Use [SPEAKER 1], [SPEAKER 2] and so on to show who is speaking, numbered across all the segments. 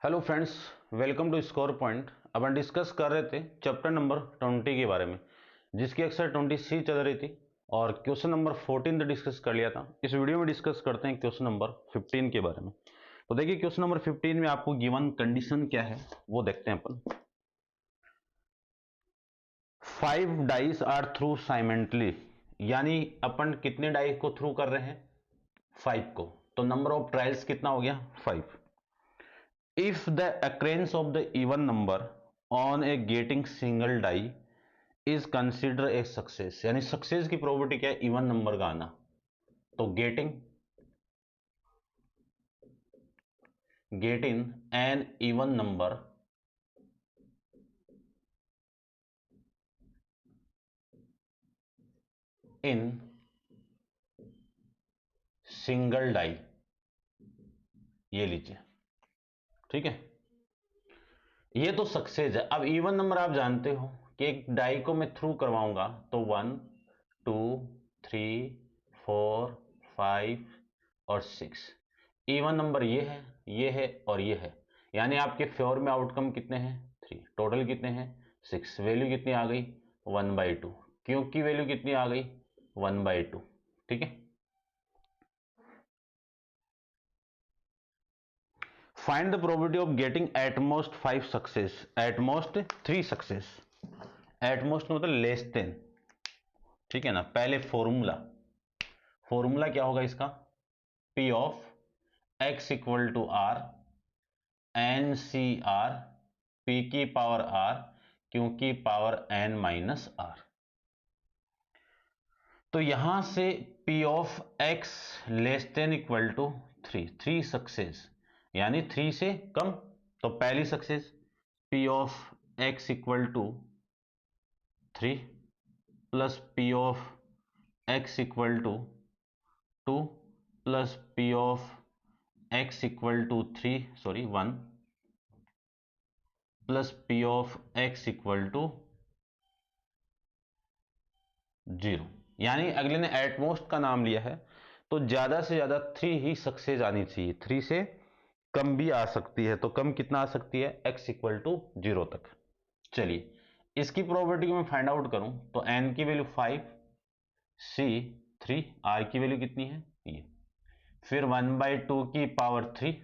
[SPEAKER 1] Hello friends, welcome to score point. अपन discuss कर रहे थे चैप्टर नंबर 20 के बारे में, जिसकी अक्सर 20C चल रही थी और क्वेश्चन नंबर 14 तक डिस्कस कर लिया था। इस वीडियो में डिस्कस करते हैं क्वेश्चन नंबर 15 के बारे में। तो देखिए, क्वेश्चन नंबर 15 में आपको गिवन कंडीशन क्या है वो देखते हैं अपन। 5 डाइस आर थ्रू साइमेंटली, यानी अपन कितने डाइस को थ्रू कर रहे हैं? 5 को। तो नंबर ऑफ ट्रायल्स कितना हो गया? 5। If the occurrence of the even number on a getting single die is considered a success, यानी सक्सेस की प्रोबेबिलिटी क्या है? इवन नंबर का आना। तो getting an even number in single die, ये लीजिए, ठीक है। ये तो सक्सेस है। अब इवन नंबर आप जानते हो कि एक डाई को मैं थ्रू करवाऊंगा तो 1 2 3 4 5 और 6 इवन नंबर ये है और ये है, यानी आपके फेवर में आउटकम कितने हैं? 3। टोटल कितने हैं? 6। वैल्यू कितनी आ गई? 1/2। क्योंकि वैल्यू कितनी आ गई? 1/2, ठीक है। Find the probability of getting at most 5 success, at most 3 success. At most मतलब लेस देन, ठीक है ना। पहले फॉर्मूला क्या होगा इसका? P of x equal to R N C R P की पावर आर क्योंकि पावर n माइनस आर। तो यहां से P of x less than equal to 3 success, यानी 3 से कम। तो पहली success P of x equal to 3 plus P of x equal to 2 plus P of x equal to 1 plus P of x equal to 0। यानी अगले ने at most का नाम लिया है, तो ज्यादा से ज्यादा 3 ही सक्सेस आनी चाहिए। 3 से कम भी आ सकती है, तो कम कितना आ सकती है? x इक्वल टू 0 तक। चलिए, इसकी प्रोबेबिलिटी को मैं फाइंड आउट करूं तो n की वैल्यू 5, c 3, r की वैल्यू कितनी है? ये। फिर 1/2 की पावर 3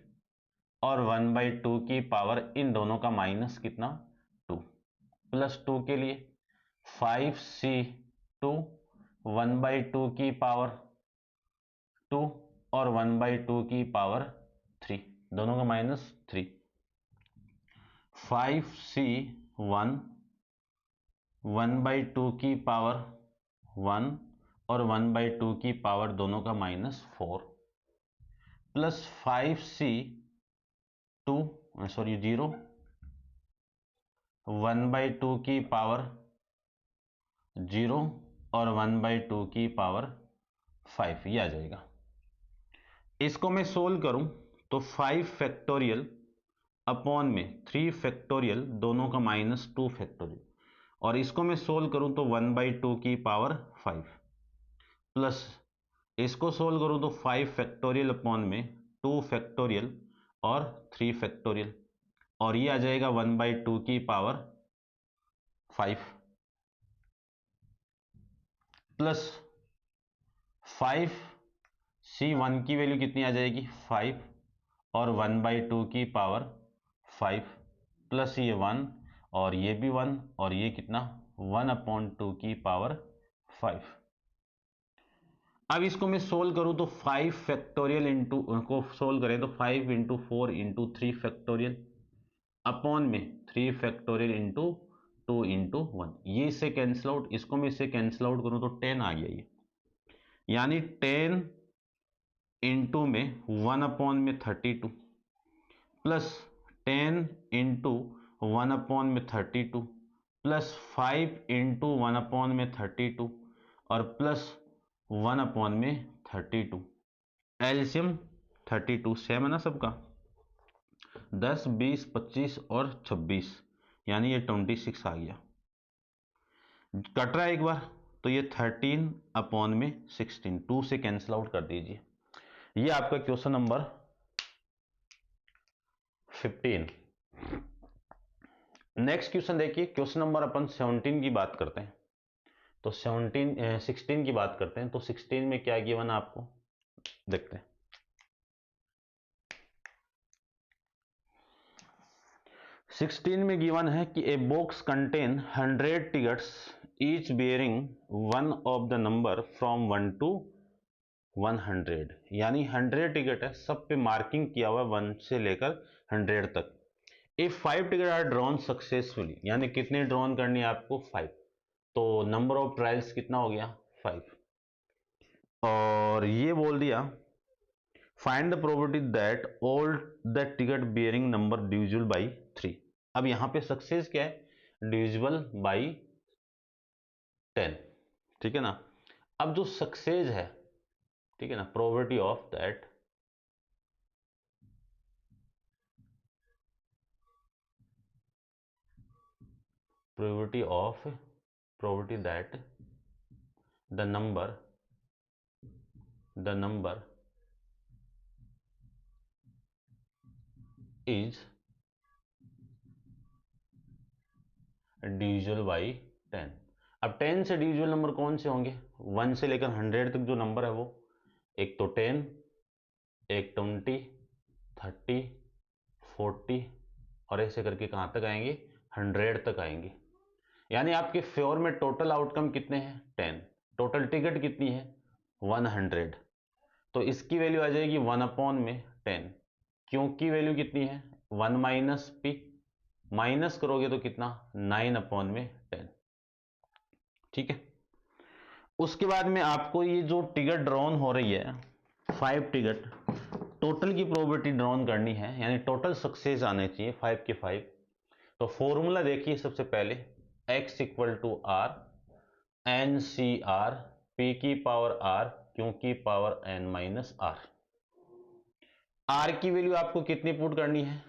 [SPEAKER 1] और 1/2 की पावर इन दोनों का माइनस कितना? 2 प्लस 2 के लिए 5c2 1/2 की पावर 2 और 1/2 की पावर 3, दोनों का माइनस 3। 5c1 1/2 की पावर 1 और 1/2 की पावर दोनों का माइनस 4 प्लस 5c2 सॉरी 0 1/2 की पावर 0 और 1/2 की पावर 5, ये आ जाएगा। इसको मैं सोल्व करूं तो 5 फैक्टोरियल अपॉन में 3 फैक्टोरियल, दोनों का माइनस 2 फैक्टोरियल, और इसको मैं सोल्व करूं तो 1/2 की पावर 5 प्लस इसको सोल्व करूं तो 5 फैक्टोरियल अपॉन में 2 फैक्टोरियल और 3 फैक्टोरियल, और ये आ जाएगा 1/2 की पावर 5 प्लस 5c1 की वैल्यू कितनी आ जाएगी? 5 और 1/2 की पावर 5 प्लस ये 1 और ये भी 1 और ये कितना? 1/2 की पावर 5। अब इसको मैं सोल्व करूं तो 5 फैक्टोरियल इंटू को सोल्व करें तो 5 इंटू 4 इंटू 3 फैक्टोरियल अपॉन में 3 फैक्टोरियल इंटू 2 इंटू 1, ये इससे कैंसिल आउट। इसको मैं इससे कैंसिल आउट करूं तो 10 आ गया ये, यानी 10 इंटू में 1/32 प्लस 10 इंटू 1/32 प्लस 5 इंटू 1/32 और प्लस 1/32। एलसीएम 32 सेम है ना सबका, 10 20 25 और 26, यानी ये 26 आ गया। कट रहा है एक बार तो ये 13/16, 2 से कैंसिल आउट कर दीजिए। ये आपका क्वेश्चन नंबर 15। नेक्स्ट क्वेश्चन देखिए, क्वेश्चन नंबर अपन 17 की बात करते हैं। तो 16 की बात करते हैं। तो 16 में क्या गिवन है आपको, देखते हैं। सिक्सटीन में गिवन है कि a box contain 100 tickets each bearing one of the number from 1 to 100, यानी 100 टिकट है, सब पे मार्किंग किया हुआ 1 से लेकर 100 तक। If 5 ticket are drawn successfully, यानी कितने ड्रॉन करनी है आपको, 5। तो नंबर ऑफ ट्रायल्स कितना हो गया, 5। और ये बोल दिया find the probability that all the ticket bearing number divisible by 3। अब यहां पे सक्सेस क्या है, डिविजिबल बाई 10, ठीक है ना। अब जो सक्सेस है, ठीक है ना, probability of that that the number is divisible by 10। अब 10 से डिविजिबल नंबर कौन से होंगे, 1 से लेकर 100 तक जो नंबर है वो, एक तो 10, एक 20, 30, 40 और ऐसे करके कहां तक आएंगे, 100 तक आएंगे। यानी आपके फेवर में टोटल आउटकम कितने हैं, 10। टोटल टिकट कितनी है, 100। तो इसकी वैल्यू आ जाएगी 1/10। क्यों की वैल्यू कितनी है, 1 माइनस पी, माइनस करोगे तो कितना, 9/10, ठीक है। उसके बाद में आपको ये जो टिकट ड्रॉन हो रही है 5 टिकट, टोटल की प्रोबेबिलिटी ड्रॉन करनी है, यानी टोटल सक्सेस आने चाहिए 5 के 5। तो फॉर्मूला देखिए, सबसे पहले x equal to R N C R P की पावर आर क्यू की पावर एन माइनस आर। आर की वैल्यू आपको कितनी पुट करनी है,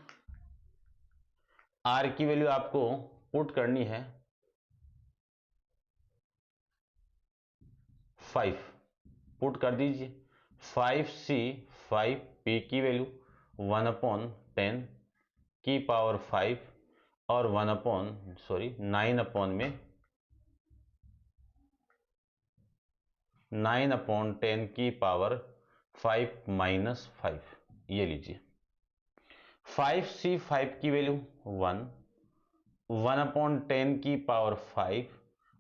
[SPEAKER 1] आर की वैल्यू आपको पुट करनी है 5, पुट कर दीजिए 5c 5p की वैल्यू 1/10 की पावर 5 और 9/10 की पावर 5 माइनस 5। ये लीजिए 5c 5 की वैल्यू 1, 1/10 की पावर 5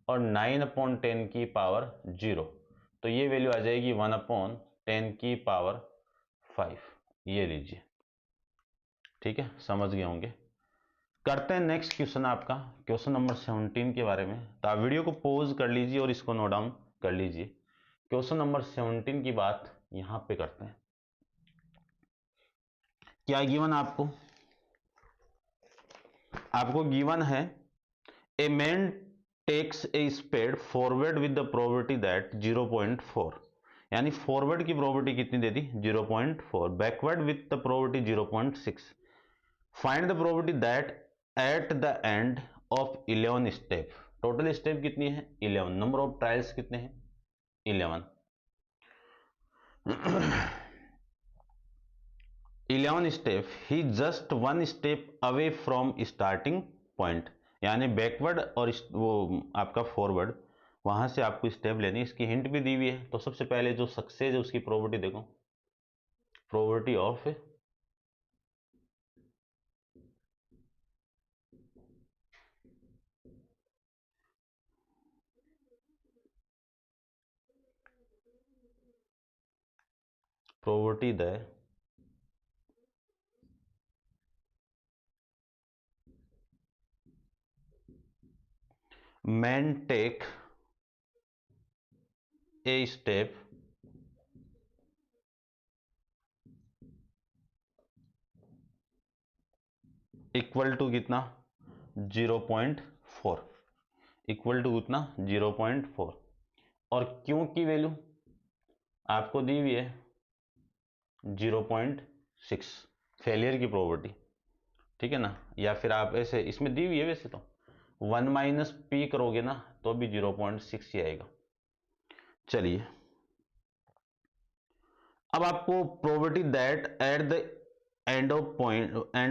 [SPEAKER 1] और 9/10 की पावर 0। तो ये वैल्यू आ जाएगी 1/10 की पावर 5। ये लीजिए, ठीक है, समझ गए होंगे। करते हैं नेक्स्ट क्वेश्चन, आपका क्वेश्चन नंबर 17 के बारे में। तो आप वीडियो को पॉज कर लीजिए और इसको नोट डाउन कर लीजिए। क्वेश्चन नंबर 17 की बात यहां पे करते हैं। क्या गिवन आपको गिवन है ए मैन टेक्स ए स्पेड forward with the probability that 0.4, यानी फॉरवर्ड की प्रोबेबिलिटी कितनी दे दी, 0.4, backward with the probability 0.6। Find the probability that at the end of 11 step, total step कितनी है, 11, नंबर ऑफ ट्रायल्स कितने हैं, 11। 11 step he just 1 step away from starting point, यानी बैकवर्ड और वो आपका फॉरवर्ड, वहां से आपको स्टेप लेनी। इसकी हिंट भी दी हुई है। तो सबसे पहले जो सक्सेस है उसकी प्रोबेबिलिटी देखो, probability of probability the man take a step equal to कितना, 0.4, इक्वल टू कितना, 0.4। और क्यों की वैल्यू आपको दी हुई है 0.6, फेलियर की प्रोबेबिलिटी, ठीक है ना। या फिर आप ऐसे, इसमें दी हुई है वैसे तो 1 माइनस पी करोगे ना तो भी 0.6 ही आएगा। चलिए अब आपको probability that at the end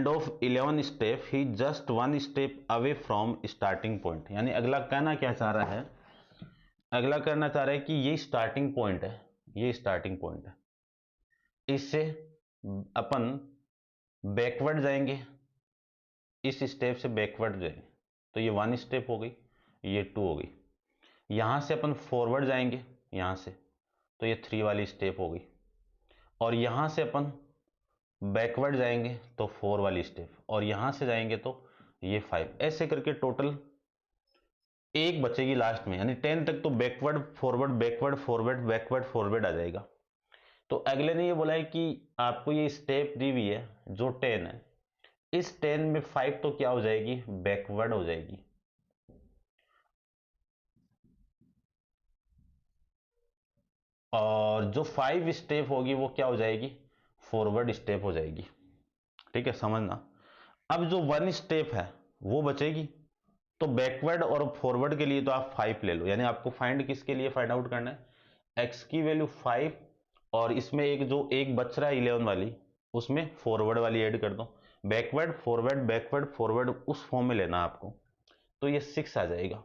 [SPEAKER 1] of 11 step he just 1 step away from starting point. यानी अगला कहना क्या चाह रहा है, अगला करना चाह रहा है कि ये स्टार्टिंग पॉइंट है, ये स्टार्टिंग पॉइंट है, इससे अपन बैकवर्ड जाएंगे, इस स्टेप से बैकवर्ड जाएंगे तो ये 1 स्टेप हो गई, ये 2 हो गई। यहां से अपन फॉरवर्ड जाएंगे यहां से तो ये 3 वाली स्टेप हो गई, और यहां से अपन बैकवर्ड जाएंगे तो 4 वाली स्टेप, और यहां से जाएंगे तो ये 5। ऐसे करके टोटल एक बचेगी लास्ट में, यानी 10 तक तो backward forward backward forward backward forward आ जाएगा। तो अगले ने ये बोला है कि आपको ये स्टेप दी हुई है जो 10 है, इस 10 में 5 तो क्या हो जाएगी, बैकवर्ड हो जाएगी, और जो 5 स्टेप होगी वो क्या हो जाएगी, फॉरवर्ड स्टेप हो जाएगी। ठीक है, समझना। अब जो 1 स्टेप है वो बचेगी, तो बैकवर्ड और फॉरवर्ड के लिए तो आप 5 ले लो, यानी आपको फाइंड किसके लिए फाइंड आउट करना है, x की वैल्यू 5, और इसमें एक जो एक बच रहा है 11 वाली, उसमें फॉरवर्ड वाली ऐड कर दो, बैकवर्ड फॉरवर्ड उस फॉर्म में लेना आपको, तो ये 6 आ जाएगा।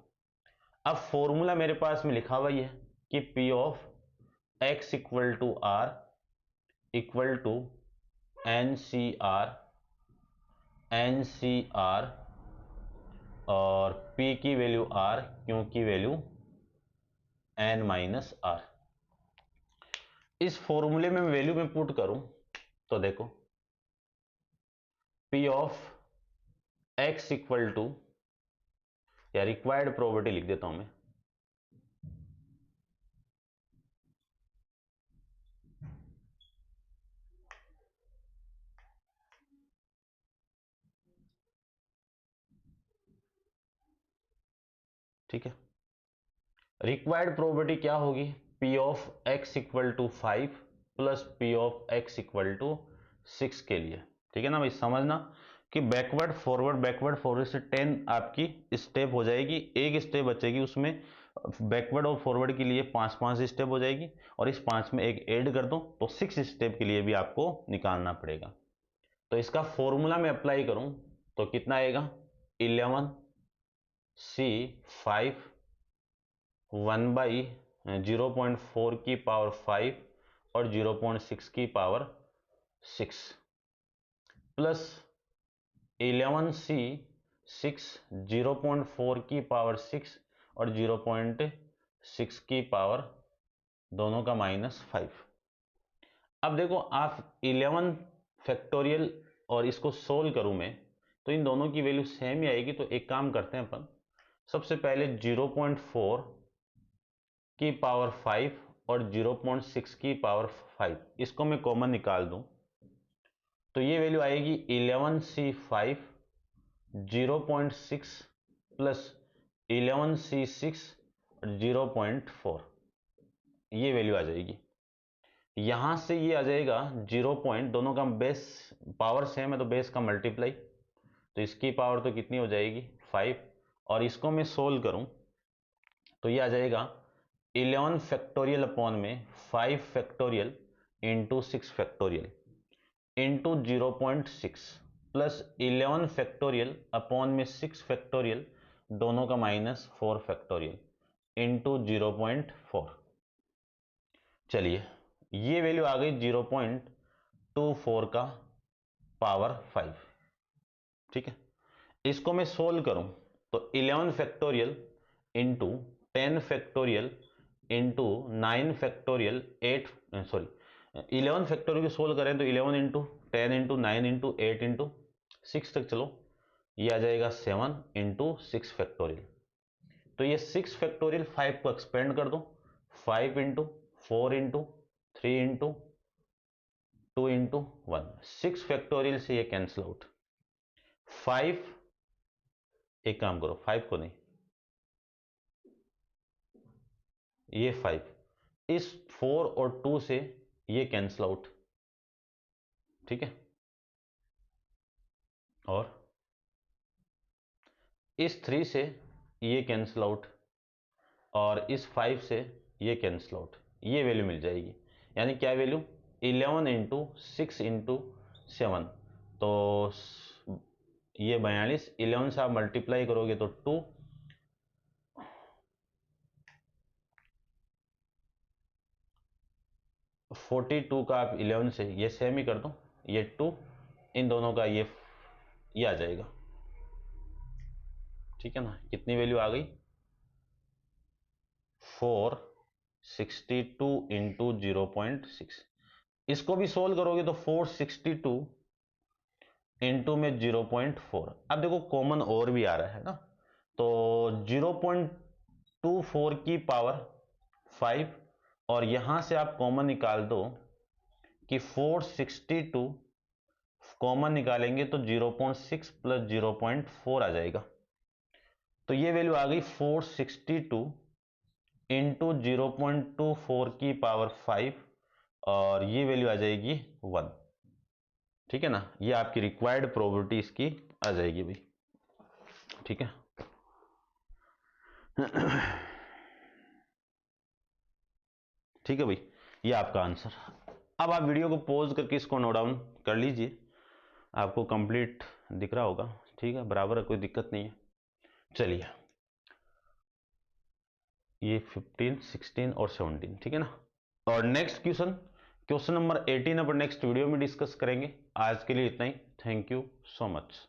[SPEAKER 1] अब फॉर्मूला मेरे पास में लिखा हुआ ही है कि p of x equal to r equal to NCR और p की वैल्यू r, q की वैल्यू n माइनस r। इस फॉर्मूले में वैल्यू में पुट करूं तो देखो p of x equal to, या रिक्वायर्ड प्रोबेबिलिटी लिख देता हूं मैं, ठीक है। रिक्वायर्ड प्रोबेबिलिटी क्या होगी, p of x equal to 5 plus p of x equal to 6 के लिए। ठीक है ना भाई, समझना कि बैकवर्ड फॉरवर्ड से 10 आपकी स्टेप हो जाएगी, एक स्टेप बचेगी, उसमें बैकवर्ड और फॉरवर्ड के लिए 5 स्टेप हो जाएगी, और इस 5 में एक ऐड कर दो तो 6 स्टेप के लिए भी आपको निकालना पड़ेगा। तो इसका फॉर्मूला में अप्लाई करूं तो कितना आएगा, 11c5 1/0.4 की पावर 5 और 0.6 की पावर 6 प्लस 11c6 0.4 की पावर 6 और 0.6 की पावर दोनों का -5। अब देखो आप 11 फैक्टोरियल और इसको सोल्व करूं मैं तो इन दोनों की वैल्यू सेम ही आएगी। तो एक काम करते हैं अपन, सबसे पहले 0.4 की पावर 5 और 0.6 की पावर 5 इसको मैं कॉमन निकाल दूं तो ये वैल्यू आएगी 11c5 0.6 प्लस 11c6 0.4, ये वैल्यू आ जाएगी। यहां से ये आ जाएगा 0 पॉइंट, दोनों का बेस पावर सेम है तो बेस का मल्टीप्लाई, तो इसकी पावर तो कितनी हो जाएगी 5, और इसको मैं सोल्व करूं तो ये आ जाएगा 11 फैक्टोरियल अपॉन में 5 factorial into 6 factorial into 0.6 plus 11 factorial upon में 6 फैक्टोरियल दोनों का -4 फैक्टोरियल इंटू 0.4। चलिए ये वैल्यू आ गई 0.24 का पावर 5। ठीक है, इसको मैं सोल्व करूं तो 11 factorial into 10 factorial into 9 factorial 8 sorry 11 factorial को सोल्व करें तो 11 इंटू 10 इंटू 9 इंटू 8 इंटू 6 तक चलो, ये आ जाएगा 7 इंटू 6 फैक्टोरियल। तो ये 6 फैक्टोरियल 5 को एक्सपेंड कर दो, 5 into 4 into 3 into 2 into 1, 6 factorial से ये कैंसिल आउट। 5, एक काम करो 5 को नहीं, ये 5, इस 4 और 2 से ये कैंसिल आउट। ठीक है, और इस 3 से ये कैंसिल आउट, और इस 5 से ये कैंसिल आउट, ये वैल्यू मिल जाएगी। यानी क्या वैल्यू, 11 इंटू 6 इंटू 7 तो ये 42, 11 से आप मल्टीप्लाई करोगे तो 2, फोर्टी टू का आप 11 से ये सेम ही कर दो, ये 2, इन दोनों का ये आ जाएगा, ठीक है ना। कितनी वैल्यू आ गई, 462 इंटू 0.6। इसको भी सोल्व करोगे तो 462 इंटू में 0.4। अब देखो कॉमन और भी आ रहा है ना, तो 0.24 की पावर 5, और यहां से आप कॉमन निकाल दो कि 462 कॉमन निकालेंगे तो 0.6 प्लस 0.4 आ जाएगा। तो ये वैल्यू आ गई 462 इंटू 0.24 की पावर 5, और ये वैल्यू आ जाएगी 1, ठीक है ना। ये आपकी रिक्वायर्ड प्रोबेबिलिटी इसकी आ जाएगी भाई, ठीक है। ठीक है भाई, ये आपका आंसर। अब आप वीडियो को पॉज करके इसको नोट डाउन कर लीजिए, आपको कंप्लीट दिख रहा होगा, ठीक है, बराबर है, कोई दिक्कत नहीं है। चलिए, ये 15, 16 और 17, ठीक है ना। और नेक्स्ट क्वेश्चन नंबर 18 अपन नेक्स्ट वीडियो में डिस्कस करेंगे। आज के लिए इतना ही। Thank you so much.